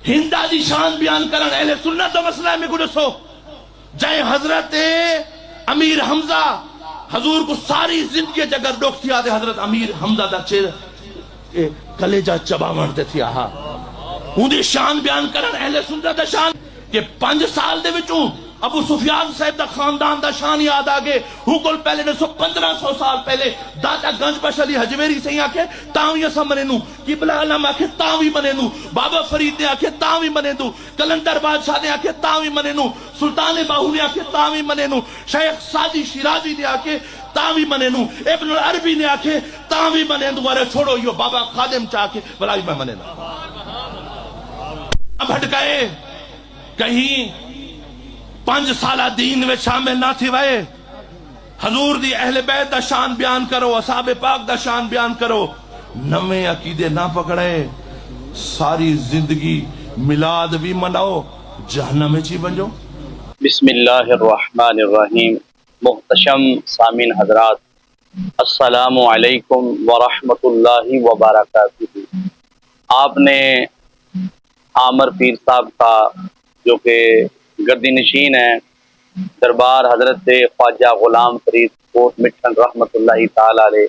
ہندا دی شان بیان کرن اہل سنت دا مسئلہ میں کو دسو جائے حضرت امیر حمزہ حضور کو ساری زندگی جگر ڈوک تھی آدھے حضرت امیر حمزہ دا چیر کلیجہ چبا مرتے تھی آہا ان دی شان بیان کرن اہل سنت دا شان کہ 5 سال دے وچوں ابو سفیان صاحب دا خاندان دا شان یاد آگے ہوکل پہلے 1500 سال پہلے دادا گنج بخش علی حجویری سے آکھے تاوی اسا منے نو قبلہ علم آکھے تاوی منے نو بابا فرید نے آکھے تاوی منے نو کلندر بادشاہ نے آکھے تاوی منے نو سلطان باہو نے آکھے تاوی منے نو شیخ سادی شیرازی نے آکھے تاوی منے نو ابن العربی نے آکھے تاوی منے نو ورے چھوڑو یہ بابا خادم چاہ کے بلائی میں منے نو اب ہٹکائے کہیں 5 سالہ دین میں شامل نہ تھی وائے حضور دی اہل بیت دا شان بیان کرو اصحاب پاک دا شان بیان کرو نمیں عقیدے نہ پکڑے ساری زندگی میلاد بھی مناؤ جہنم میں چی بن جاؤ۔ بسم اللہ الرحمن الرحیم۔ محتشم سامعین حضرات السلام علیکم ورحمۃ اللہ وبرکاتہ۔ آپ نے عامر پیر صاحب کا جو کہ گردی نشین ہے دربار حضرت خواجہ غلام فرید کوٹ مٹھن رحمۃ اللہ تعالی علیہ،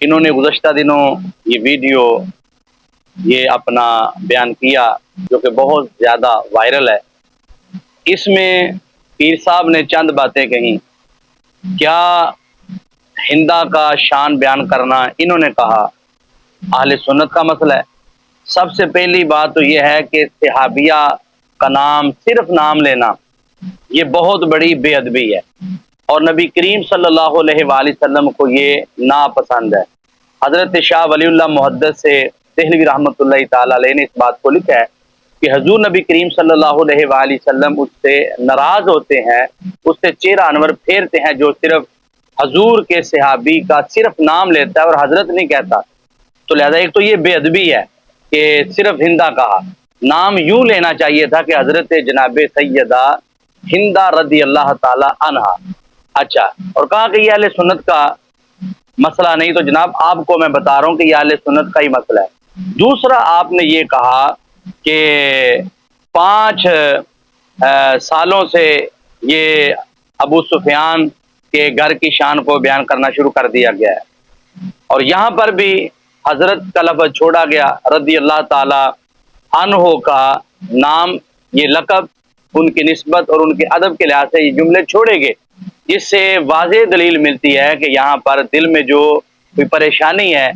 انہوں نے گزشتہ دنوں یہ ویڈیو یہ اپنا بیان کیا جو کہ بہت زیادہ وائرل ہے۔ اس میں پیر صاحب نے چند باتیں کہیں۔ کیا ہندا کا شان بیان کرنا انہوں نے کہا اہل سنت کا مسئلہ ہے۔ سب سے پہلی بات تو یہ ہے کہ صحابیہ کا نام صرف نام لینا یہ بہت بڑی بے ادبی ہے اور نبی کریم صلی اللہ علیہ وآلہ وسلم کو یہ ناپسند ہے۔ حضرت شاہ ولی اللہ محدث سے دہلوی رحمۃ اللہ تعالی علیہ نے اس بات کو لکھا ہے کہ حضور نبی کریم صلی اللہ علیہ وآلہ وسلم اس سے ناراض ہوتے ہیں، اس سے چہرہ انور پھیرتے ہیں جو صرف حضور کے صحابی کا صرف نام لیتا ہے اور حضرت نہیں کہتا۔ تو لہذا ایک تو یہ بے ادبی ہے کہ صرف ہندا کہا، نام یوں لینا چاہیے تھا کہ حضرت جناب سیدہ ہندا رضی اللہ تعالی عنہا۔ اچھا، اور کہا کہ یہ اہل سنت کا مسئلہ نہیں، تو جناب آپ کو میں بتا رہا ہوں کہ یہ اہل سنت کا ہی مسئلہ ہے۔ دوسرا آپ نے یہ کہا کہ 5 سالوں سے یہ ابو سفیان کے گھر کی شان کو بیان کرنا شروع کر دیا گیا ہے اور یہاں پر بھی حضرت کا لفظ چھوڑا گیا، رضی اللہ تعالی عنہ کا نام یہ لقب ان کی نسبت اور ان کے ادب کے لحاظ سے یہ جملے چھوڑے گئے، جس سے واضح دلیل ملتی ہے کہ یہاں پر دل میں جو کوئی پریشانی ہے،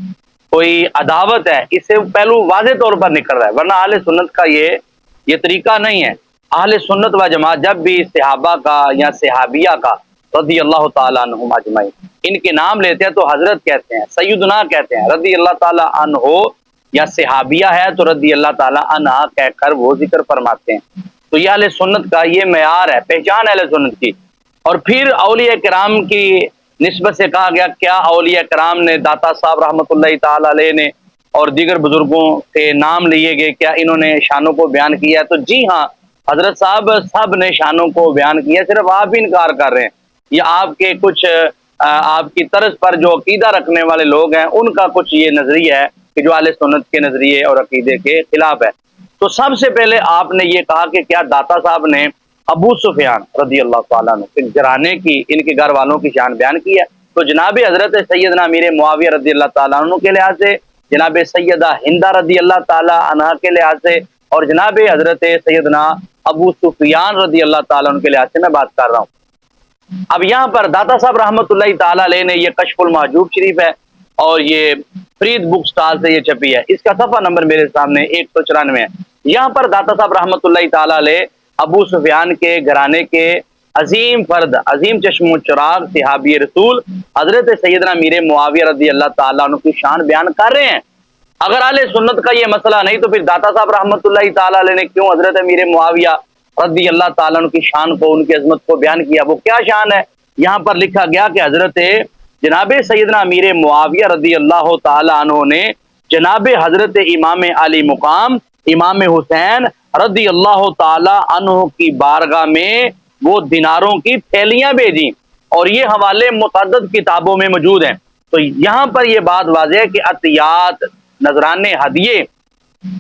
کوئی عداوت ہے، اس سے پہلو واضح طور پر نکل رہا ہے، ورنہ اہل سنت کا یہ طریقہ نہیں ہے۔ اہل سنت و جماعت جب بھی صحابہ کا یا صحابیہ کا رضی اللہ تعالیٰ عنہم اجمعین ان کے نام لیتے ہیں تو حضرت کہتے ہیں، سیدنا کہتے ہیں، رضی اللہ تعالیٰ عنہ یا صحابیہ ہے تو رضی اللہ تعالیٰ عنہ کہہ کر وہ ذکر فرماتے ہیں۔ تو یہ اہل سنت کا یہ معیار ہے، پہچان اہل سنت کی۔ اور پھر اولیاء کرام کی نسبت سے کہا گیا، کیا اولیاء کرام نے داتا صاحب رحمۃ اللہ تعالی علیہ نے اور دیگر بزرگوں کے نام لیے گئے، کیا انہوں نے شانوں کو بیان کیا ہے؟ تو جی ہاں، حضرت صاحب سب نے شانوں کو بیان کیا، صرف آپ ہی انکار کر رہے ہیں، یا آپ کے کچھ آپ کی طرز پر جو عقیدہ رکھنے والے لوگ ہیں ان کا کچھ یہ نظریہ ہے کہ جو اہل سنت کے نظریے اور عقیدے کے خلاف ہے۔ تو سب سے پہلے آپ نے یہ کہا کہ کیا داتا صاحب نے ابو سفیان رضی اللہ تعالیٰ عنہ گھرانے کی، ان کے گھر والوں کی شان بیان کی ہے؟ تو جناب حضرت سیدنا امیر معاویہ رضی اللہ تعالیٰ عنہ کے لحاظ سے، جناب سیدہ ہندا رضی اللہ تعالیٰ عنہ کے لحاظ سے، اور جناب حضرت سیدنا ابو سفیان رضی اللہ تعالیٰ عنہ کے لحاظ سے میں بات کر رہا ہوں۔ اب یہاں پر داتا صاحب رحمۃ اللہ تعالیٰ علیہ نے یہ کشف المحجوب شریف ہے اور یہ فرید بک سٹال سے یہ چھپی ہے، اس کا صفحہ نمبر میرے سامنے 194 ہے۔ یہاں پر داتا صاحب رحمۃ اللہ تعالیٰ علیہ ابو سفیان کے گھرانے کے عظیم فرد، عظیم چشم و چراغ صحابی رسول حضرت سیدنا امیر معاویہ رضی اللہ تعالیٰ عنہ کی شان بیان کر رہے ہیں۔ اگر اہل سنت کا یہ مسئلہ نہیں تو پھر داتا صاحب رحمۃ اللہ تعالیٰ علیہ نے کیوں حضرت امیر معاویہ رضی اللہ تعالیٰ عنہ کی شان کو، ان کی عظمت کو بیان کیا؟ وہ کیا شان ہے؟ یہاں پر لکھا گیا کہ حضرت جناب سیدنا امیر معاویہ رضی اللہ تعالیٰ عنہ نے جناب حضرت امام علی مقام امام حسین رضی اللہ تعالیٰ عنہ کی بارگاہ میں وہ دیناروں کی تھیلیاں بھیجیں اور یہ حوالے متعدد کتابوں میں موجود ہیں۔ تو یہاں پر یہ بات واضح ہے کہ عطیات، نذرانے، ہدیے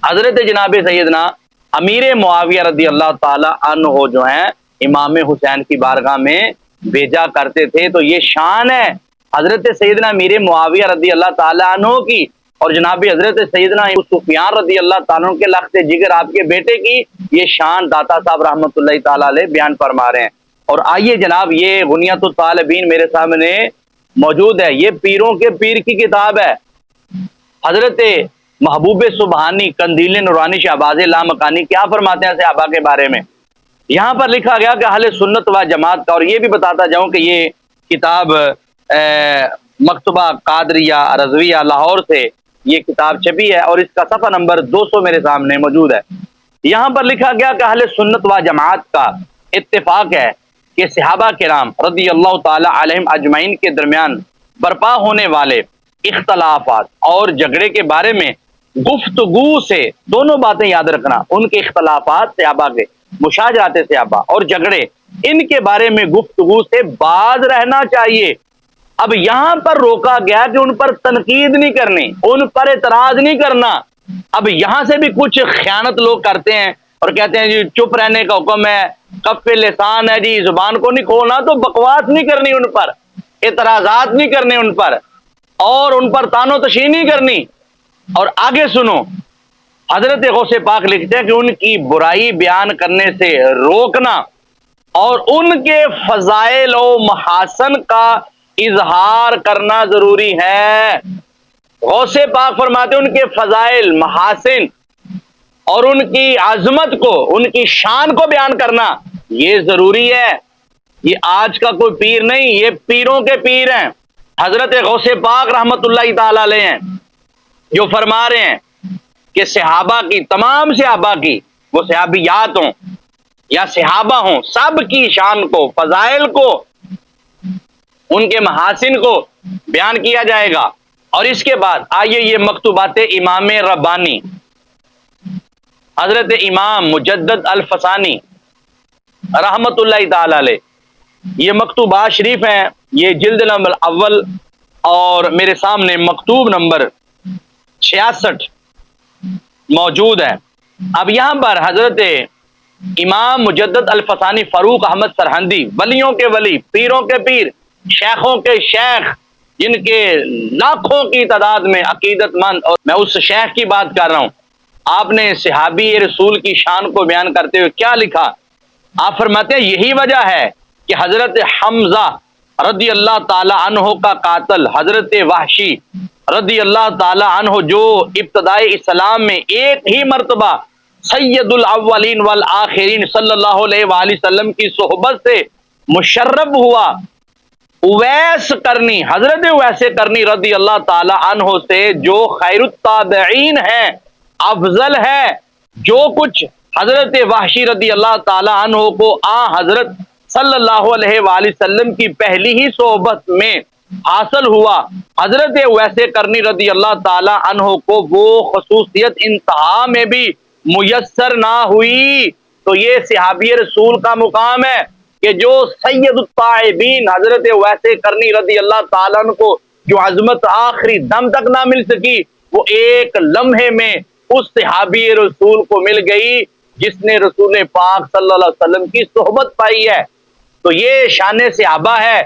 حضرت جناب سیدنا امیر معاویہ رضی اللہ تعالی عنہ جو ہیں امام حسین کی بارگاہ میں بھیجا کرتے تھے۔ تو یہ شان ہے حضرت سیدنا امیر معاویہ رضی اللہ تعالی عنہ کی، اور جناب حضرت سیدنا ابو سفیان رضی اللہ تعالیٰ عنہ کے لخت جگر آپ کے بیٹے کی یہ شان داتا صاحب رحمۃ اللہ تعالی علیہ بیان فرما رہے ہیں۔ اور آئیے جناب، یہ غنیۃ الطالبین میرے سامنے موجود ہے، یہ پیروں کے پیر کی کتاب ہے۔ حضرت محبوب سبحانی قندیل نورانی شہباز لامکانی کیا فرماتے ہیں صحابہ کے بارے میں؟ یہاں پر لکھا گیا کہ اہل سنت و جماعت کا، اور یہ بھی بتاتا جاؤں کہ یہ کتاب مکتبہ قادریہ رضویہ لاہور سے یہ کتاب چھپی ہے، اور اس کا صفحہ نمبر 200 میرے سامنے موجود ہے۔ یہاں پر لکھا گیا کہ اہل سنت و جماعت کا اتفاق ہے کہ صحابہ کرام رضی اللہ تعالی علیہم اجمعین کے درمیان برپا ہونے والے اختلافات اور جھگڑے کے بارے میں گفتگو سے، دونوں باتیں یاد رکھنا، ان کے اختلافات صحابہ کے، مشاجرات صحابہ اور جھگڑے، ان کے بارے میں گفتگو سے باز رہنا چاہیے۔ اب یہاں پر روکا گیا کہ ان پر تنقید نہیں کرنی، ان پر اعتراض نہیں کرنا۔ اب یہاں سے بھی کچھ خیانت لوگ کرتے ہیں اور کہتے ہیں جی چپ رہنے کا حکم ہے، کف لسان ہے جی، زبان کو نہیں کھولنا، تو بکواس نہیں کرنی ان پر، اعتراضات نہیں کرنے ان پر، اور ان پر تان و تشیح نہیں کرنی۔ اور آگے سنو، حضرت غوث پاک لکھتے ہیں کہ ان کی برائی بیان کرنے سے روکنا اور ان کے فضائل و محاسن کا اظہار کرنا ضروری ہے۔ غوث پاک فرماتے ہیں ان کے فضائل، محاسن اور ان کی عظمت کو، ان کی شان کو بیان کرنا یہ ضروری ہے۔ یہ آج کا کوئی پیر نہیں، یہ پیروں کے پیر ہیں، حضرت غوث پاک رحمت اللہ تعالی علیہ ہیں، جو فرما رہے ہیں کہ صحابہ کی، تمام صحابہ کی، وہ صحابیات ہوں یا صحابہ ہوں، سب کی شان کو، فضائل کو، ان کے محاسن کو بیان کیا جائے گا۔ اور اس کے بعد آئیے یہ مکتوبات امام ربانی حضرت امام مجدد الفسانی رحمت اللہ تعالی علیہ، یہ مکتوبات شریف ہیں، یہ جلد نمبر اول اور میرے سامنے مکتوب نمبر 66 موجود ہے۔ اب یہاں پر حضرت امام مجدد الفسانی فاروق احمد سرہندی، ولیوں کے ولی، پیروں کے پیر، شیخوں کے شیخ، جن کے لاکھوں کی تعداد میں عقیدت مند، اور میں اس شیخ کی بات کر رہا ہوں، آپ نے صحابی رسول کی شان کو بیان کرتے ہوئے کیا لکھا؟ آپ فرماتے ہیں یہی وجہ ہے کہ حضرت حمزہ رضی اللہ تعالی عنہ کا قاتل حضرت وحشی رضی اللہ تعالی عنہ، جو ابتدائی اسلام میں ایک ہی مرتبہ سید الاولین والآخرین صلی اللہ علیہ وآلہ وسلم کی صحبت سے مشرف ہوا، اویس کرنی، حضرت اویس کرنی رضی اللہ تعالی عنہ سے، جو خیر التابعین ہیں، افضل ہے، جو کچھ حضرت وحشی رضی اللہ تعالی عنہ کو حضرت صلی اللہ علیہ وآلہ وسلم کی پہلی ہی صحبت میں حاصل ہوا، حضرت اویس کرنی رضی اللہ تعالی عنہ کو وہ خصوصیت انتہا میں بھی میسر نہ ہوئی۔ تو یہ صحابی رسول کا مقام ہے کہ جو سید الطائبین حضرت اویس کرنی رضی اللہ تعالیٰ عنہ کو جو عظمت آخری دم تک نہ مل سکی، وہ ایک لمحے میں اس صحابی رسول کو مل گئی جس نے رسول پاک صلی اللہ علیہ وسلم کی صحبت پائی ہے۔ تو یہ شان صحابہ ہے،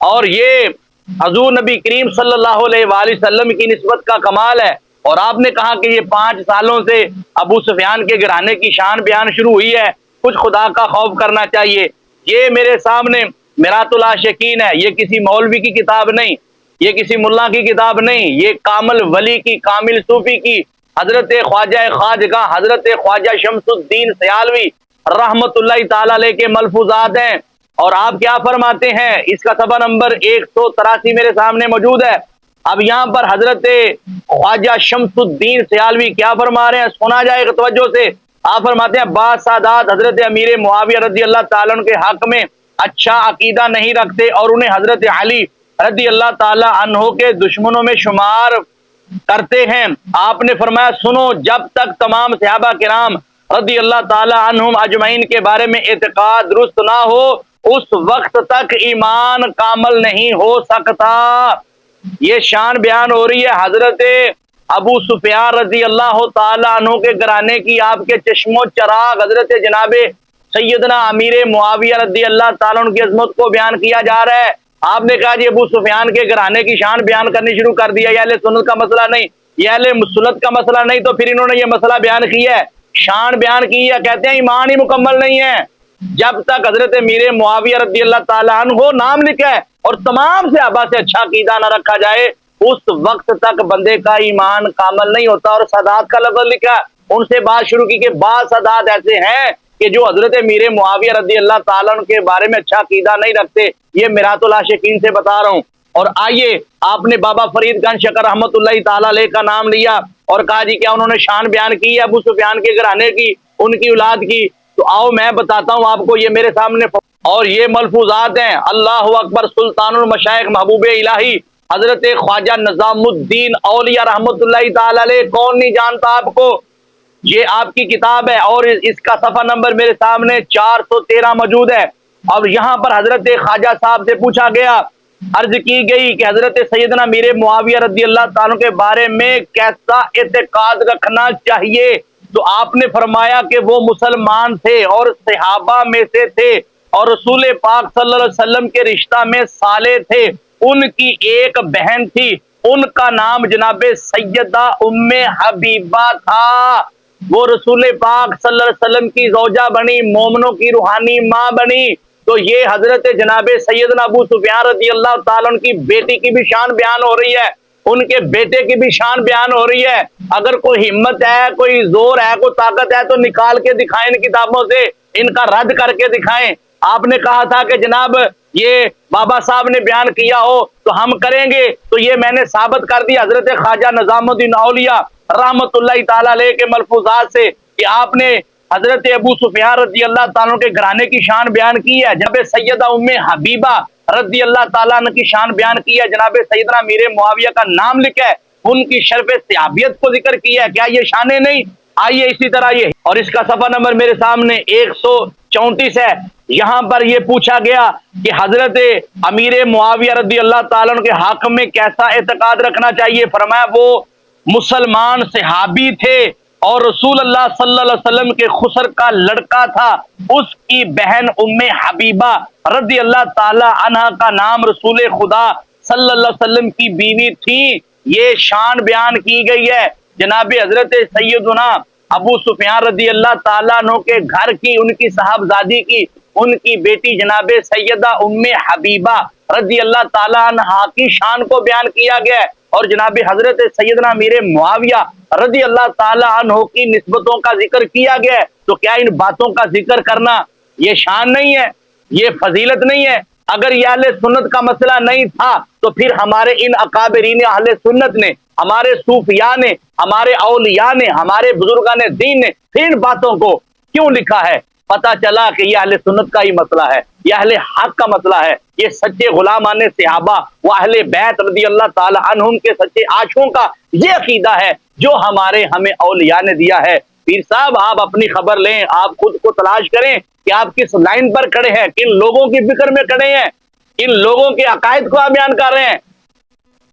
اور یہ حضور نبی کریم صلی اللہ علیہ وآلہ وسلم کی نسبت کا کمال ہے۔ اور آپ نے کہا کہ یہ 5 سالوں سے ابو سفیان کے گھرانے کی شان بیان شروع ہوئی ہے، کچھ خدا کا خوف کرنا چاہیے۔ یہ میرے سامنے میرات العاشقین ہے، یہ کسی مولوی کی کتاب نہیں، یہ کسی ملا کی کتاب نہیں، یہ کامل ولی کی، کامل صوفی کی، حضرت خواجہ خواجگاہ حضرت خواجہ شمس الدین سیالوی رحمت اللہ تعالی علیہ کے ملفوظات ہیں۔ اور آپ کیا فرماتے ہیں؟ اس کا صفحہ نمبر 183 میرے سامنے موجود ہے۔ اب یہاں پر حضرت خواجہ شمس الدین سیالوی کیا فرما رہے ہیں، سنا جائے گا توجہ سے۔ آپ فرماتے ہیں بعض سادات حضرت امیر معاویہ رضی اللہ تعالیٰ عنہ کے حق میں اچھا عقیدہ نہیں رکھتے اور انہیں حضرت علی رضی اللہ تعالیٰ عنہ کے دشمنوں میں شمار کرتے ہیں۔ آپ نے فرمایا سنو، جب تک تمام صحابہ کرام رضی اللہ تعالیٰ عنہم اجمعین کے بارے میں اعتقاد درست نہ ہو، اس وقت تک ایمان کامل نہیں ہو سکتا۔ یہ شان بیان ہو رہی ہے حضرت ابو سفیان رضی اللہ تعالیٰ عنہ کے گھرانے کی آپ کے چشم و چراغ حضرت جناب سیدنا امیر معاویہ رضی اللہ تعالیٰ عنہ کی عظمت کو بیان کیا جا رہا ہے. آپ نے کہا جی ابو سفیان کے گھرانے کی شان بیان کرنی شروع کر دیا. یہ اہل سنت کا مسئلہ نہیں, یہ اہل سنت کا مسئلہ نہیں, تو پھر انہوں نے یہ مسئلہ بیان کیا ہے, شان بیان کی ہے. کہتے ہیں ایمان ہی مکمل نہیں ہے جب تک حضرت امیر معاویہ رضی اللہ تعالیٰ عنہ نام لکھا ہے اور تمام صحابہ سے اچھا عقیدہ نہ رکھا جائے, اس وقت تک بندے کا ایمان کامل نہیں ہوتا. اور سادات کا لفظ لکھا, ان سے بات شروع کی کہ بعض سادات ایسے ہیں کہ جو حضرت امیر معاویہ رضی اللہ تعالیٰ عنہ کے بارے میں اچھا عقیدہ نہیں رکھتے. یہ میرات العاشقین سے بتا رہا ہوں. اور آئیے, آپ نے بابا فرید گنج شکر رحمت اللہ تعالیٰ علیہ کا نام لیا اور کہا جی کیا انہوں نے شان بیان کی ہے ابو سفیان کے گھرانے کی, ان کی اولاد کی. تو آؤ میں بتاتا ہوں آپ کو, یہ میرے سامنے اور یہ ملفوظات ہیں. اللہ اکبر. سلطان المشائخ محبوب الہی حضرت خواجہ نظام الدین اولیاء رحمت اللہ تعالی علیہ, کون نہیں جانتا آپ کو, یہ آپ کی کتاب ہے اور اس کا صفحہ نمبر میرے سامنے 413 موجود ہے. اب یہاں پر حضرت خواجہ صاحب سے پوچھا گیا, عرض کی گئی کہ حضرت سیدنا امیر معاویہ رضی اللہ تعالیٰ کے بارے میں کیسا اعتقاد رکھنا چاہیے. تو آپ نے فرمایا کہ وہ مسلمان تھے اور صحابہ میں سے تھے اور رسول پاک صلی اللہ علیہ وسلم کے رشتہ میں صالح تھے. ان کی ایک بہن تھی, ان کا نام جناب سیدہ ام حبیبہ تھا. وہ رسول پاک صلی اللہ علیہ وسلم کی زوجہ بنی, مومنوں کی روحانی ماں بنی. تو یہ حضرت جناب سیدنا ابو سفیان رضی اللہ تعالیٰ عنہ کی بیٹی کی بھی شان بیان ہو رہی ہے, ان کے بیٹے کی بھی شان بیان ہو رہی ہے. اگر کوئی ہمت ہے, کوئی زور ہے, کوئی طاقت ہے تو نکال کے دکھائیں ان کتابوں سے, ان کا رد کر کے دکھائیں. آپ نے کہا تھا کہ جناب یہ بابا صاحب نے بیان کیا ہو تو ہم کریں گے, تو یہ میں نے ثابت کر دیا حضرت خواجہ نظام الدین اولیاء رحمت اللہ تعالی علیہ کے ملفوظات سے کہ آپ نے حضرت ابو سفیان رضی اللہ تعالیٰ کے گھرانے کی شان بیان کی ہے, جناب سیدہ ام حبیبہ رضی اللہ تعالیٰ عنہ کی شان بیان کی ہے, جناب سیدنا امیر معاویہ کا نام لکھا ہے, ان کی شرف صحابیت کو ذکر کیا ہے. کیا یہ شانیں نہیں؟ آئیے اسی طرح یہ, اور اس کا صفحہ نمبر میرے سامنے 134 ہے. یہاں پر یہ پوچھا گیا کہ حضرت امیر معاویہ رضی اللہ تعالیٰ عنہ کے حق میں کیسا اعتقاد رکھنا چاہیے. فرمایا وہ مسلمان صحابی تھے اور رسول اللہ صلی اللہ علیہ وسلم کے خسر کا لڑکا تھا. اس کی بہن ام حبیبہ رضی اللہ تعالی عنہ کا نام رسول خدا صلی اللہ علیہ وسلم کی بیوی تھی. یہ شان بیان کی گئی ہے جناب حضرت سیدنا ابو سفیان رضی اللہ تعالیٰ عنہ کے گھر کی, ان کی صاحبزادی کی, ان کی بیٹی جناب سیدہ ام حبیبہ رضی اللہ تعالیٰ عنہ کی شان کو بیان کیا گیا ہے. اور جناب حضرت سیدنا امیر معاویہ رضی اللہ تعالیٰ عنہ کی نسبتوں کا ذکر کیا گیا ہے. تو کیا ان باتوں کا ذکر کرنا یہ شان نہیں ہے, یہ فضیلت نہیں ہے؟ اگر یہ اہل سنت کا مسئلہ نہیں تھا تو پھر ہمارے ان اکابرین اہل سنت نے, ہمارے صوفیاء نے, ہمارے اولیاء نے, ہمارے بزرگان دین نے پھر ان باتوں کو کیوں لکھا ہے؟ پتا چلا کہ یہ اہل سنت کا ہی مسئلہ ہے, یہ اہل حق کا مسئلہ ہے. یہ سچے غلامان صحابہ و اہل بیت رضی اللہ تعالی عنہم کے سچے عاشقوں کا یہ عقیدہ ہے جو ہمیں اولیاء نے دیا ہے. پیر صاحب آپ اپنی خبر لیں, آپ خود کو تلاش کریں کہ آپ کس لائن پر کھڑے ہیں, کن لوگوں کی فکر میں کھڑے ہیں, کن لوگوں کے عقائد کو آپ بیان کر رہے ہیں.